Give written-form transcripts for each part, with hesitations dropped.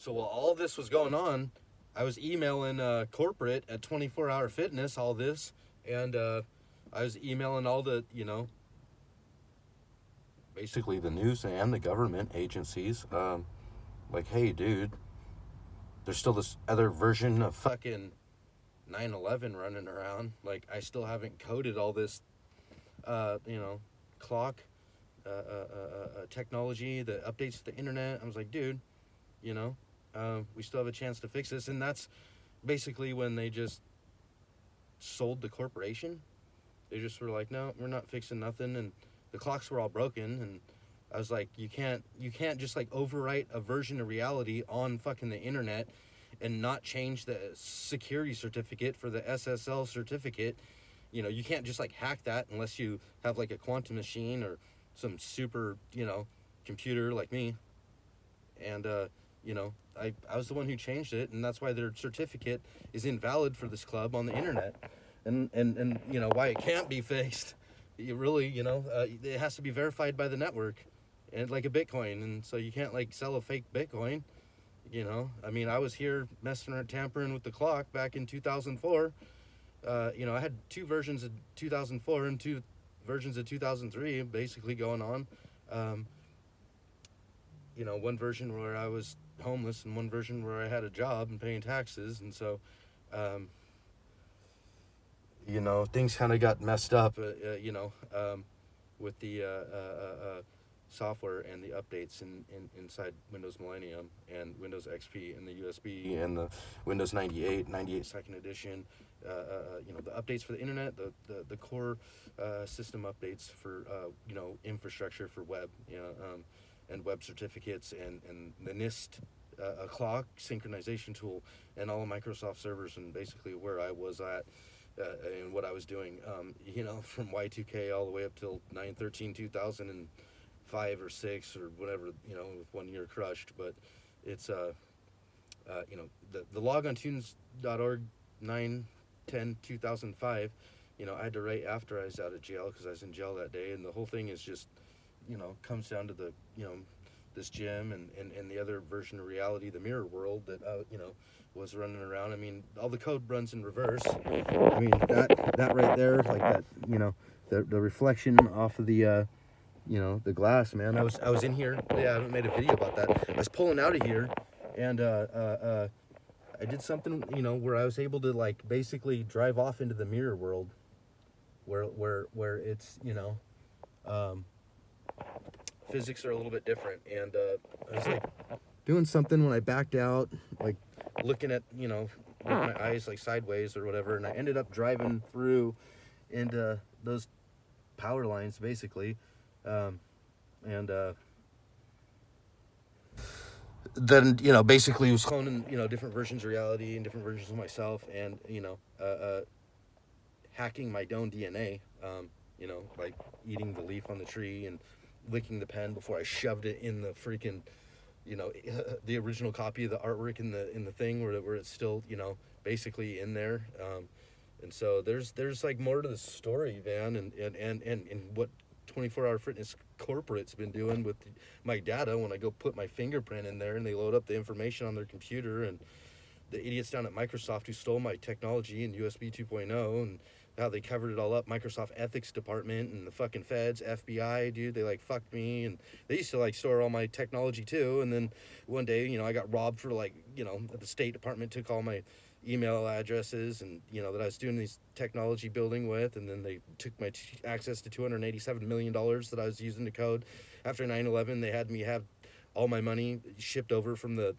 So while all this was going on, I was emailing corporate at 24 Hour Fitness all this, and I was emailing all the, basically the news and the government agencies, like, hey, dude, there's still this other version of fucking 9/11 running around. Like, I still haven't coded all this, clock technology, the updates to the internet. I was like, dude, we still have a chance to fix this. And that's basically when they just sold the corporation. They just were like, no, we're not fixing nothing. And the clocks were all broken. And I was like, you can't just like overwrite a version of reality on fucking the internet and not change the security certificate for the SSL certificate. You can't just like hack that unless you have like a quantum machine or some super, computer like me. And, I was the one who changed it, and that's why their certificate is invalid for this club on the internet. And why it can't be fixed. You really, it has to be verified by the network, and like a Bitcoin. And so you can't like sell a fake Bitcoin. I was here messing around, tampering with the clock back in 2004. I had two versions of 2004 and two versions of 2003 basically going on. One version where I was homeless and one version where I had a job and paying taxes. And so, things kind of got messed up, with the software and the updates inside Windows Millennium and Windows XP and the USB and the Windows 98 second edition. The updates for the internet, the core system updates for infrastructure for web, and web certificates, and the NIST clock synchronization tool, and all of Microsoft servers, and basically where I was at and what I was doing, from Y2K all the way up till 9/13/2005 or 6 or whatever, with 1 year crushed. But it's the log on tunes.org 9/10/2005. I had to write after I was out of jail because I was in jail that day, and the whole thing is just comes down to the this gym and the other version of reality, the mirror world that was running around. All the code runs in reverse. That right there, like that, the reflection off of the the glass, man. I was in here. Yeah, I haven't made a video about that. I was pulling out of here, and I did something, where I was able to like basically drive off into the mirror world, where it's physics are a little bit different. And I was like doing something when I backed out, like looking at with my eyes like sideways or whatever, and I ended up driving through into those power lines basically, and then basically was cloning different versions of reality and different versions of myself, and hacking my own DNA, like eating the leaf on the tree and licking the pen before I shoved it in the freaking the original copy of the artwork in the thing where it's still basically in there. And so there's like more to the story, man, and what 24 Hour Fitness corporate's been doing with my data when I go put my fingerprint in there and they load up the information on their computer, and the idiots down at Microsoft who stole my technology and USB 2.0 and how they covered it all up, Microsoft ethics department and the fucking feds, FBI, dude, they like fucked me, and they used to like store all my technology too. And then one day, I got robbed for like, the State Department took all my email addresses and that I was doing these technology building with, and then they took my access to $287 million that I was using to code. After 9/11, they had me have all my money shipped over from the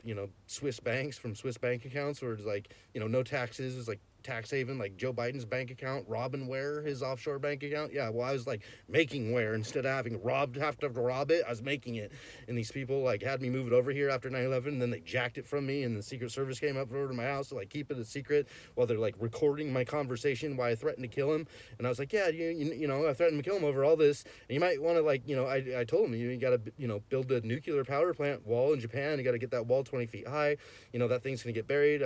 Swiss banks, from Swiss bank accounts, where it's like no taxes. It's like tax haven, like Joe Biden's bank account, robbing Ware, his offshore bank account. Yeah, well, I was like making Ware instead of having have to rob it. I was making it, and these people like had me move it over here after 9/11, and then they jacked it from me, and the Secret Service came up over to my house to like keep it a secret while they're like recording my conversation why I threatened to kill him. And I was like, yeah, I threatened to kill him over all this, and you might want to like, I told him, you got to build a nuclear power plant wall in Japan. You got to get that wall 20 feet high. That thing's gonna get buried.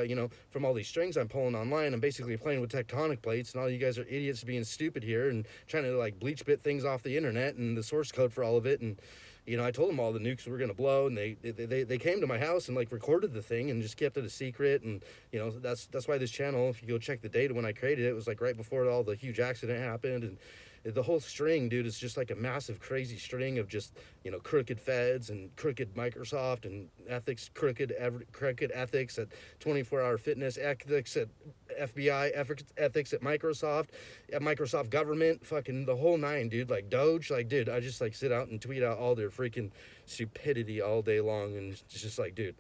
From all these strings I'm pulling online, I'm basically playing with tectonic plates, and all you guys are idiots being stupid here and trying to like bleach bit things off the internet and the source code for all of it. And you know, I told them all the nukes were gonna blow, and they came to my house and like recorded the thing and just kept it a secret. And you know, that's why this channel, if you go check the data when I created it, it was like right before all the huge accident happened. And the whole string, dude, is just like a massive crazy string of just, you know, crooked feds and crooked Microsoft and ethics, crooked ethics at 24-hour fitness, ethics at FBI, ethics at Microsoft government, fucking the whole nine, dude. Like Doge, like, dude, I just like sit out and tweet out all their freaking stupidity all day long. And it's just like, dude,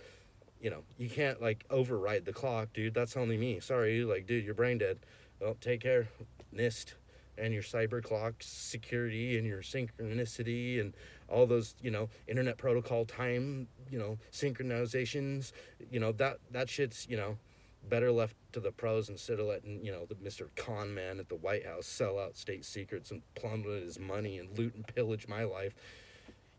you know, you can't like override the clock, dude. That's only me. Sorry, like, dude, you're brain dead. Well, take care. NIST and your cyber clock security and your synchronicity and all those, you know, internet protocol time, you know, synchronizations, you know, that shit's, you know, better left to the pros instead of letting, you know, the Mr. Con Man at the White House sell out state secrets and plunder his money and loot and pillage my life.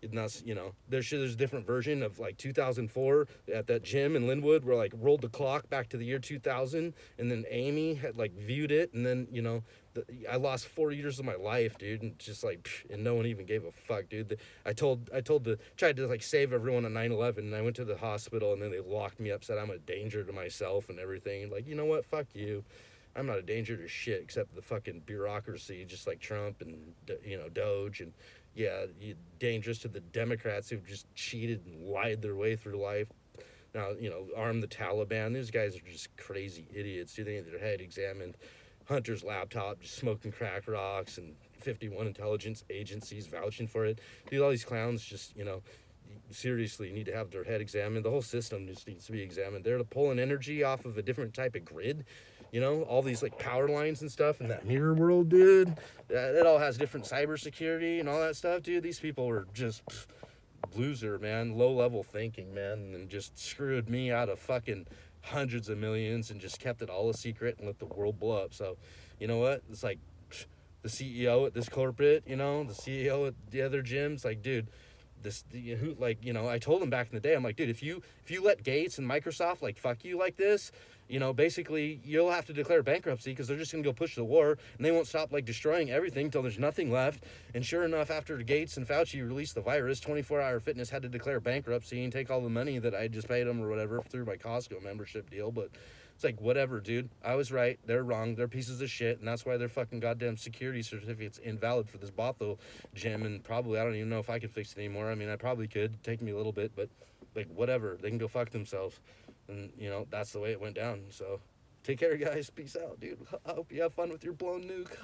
And that's, you know, there's a different version of like 2004 at that gym in Linwood where like rolled the clock back to the year 2000, and then Amy had like viewed it, and then, you know, I lost 4 years of my life, dude, and just like, and no one even gave a fuck, dude. Tried to like save everyone on 9/11, and I went to the hospital, and then they locked me up, said I'm a danger to myself and everything. Like, you know what, fuck you. I'm not a danger to shit except the fucking bureaucracy, just like Trump and, you know, Doge. And yeah, dangerous to the Democrats who've just cheated and lied their way through life. Now, you know, arm the Taliban. These guys are just crazy idiots. They need their head examined. Hunter's laptop, just smoking crack rocks, and 51 intelligence agencies vouching for it. Dude, all these clowns just, you know, seriously need to have their head examined. The whole system just needs to be examined. They're pulling energy off of a different type of grid. You know, all these like power lines and stuff in that mirror world, dude. It all has different cybersecurity and all that stuff, dude. These people are just loser, man. Low level thinking, man, and just screwed me out of fucking hundreds of millions and just kept it all a secret and let the world blow up. So, you know what? It's like the CEO at this corporate, you know, the CEO at the other gyms, like, dude. I told him back in the day, I'm like, dude, if you let Gates and Microsoft like fuck you like this, you know, basically you'll have to declare bankruptcy because they're just gonna go push the war, and they won't stop like destroying everything until there's nothing left. And sure enough, after Gates and Fauci released the virus, 24-hour fitness had to declare bankruptcy and take all the money that I just paid them or whatever through my Costco membership deal. But it's like, whatever, dude. I was right. They're wrong. They're pieces of shit. And that's why their fucking goddamn security certificate's invalid for this Bothell gym. And probably, I don't even know if I could fix it anymore. I mean, I probably could. Take me a little bit. But, like, whatever. They can go fuck themselves. And, you know, that's the way it went down. So, take care, guys. Peace out, dude. I hope you have fun with your blown nuke.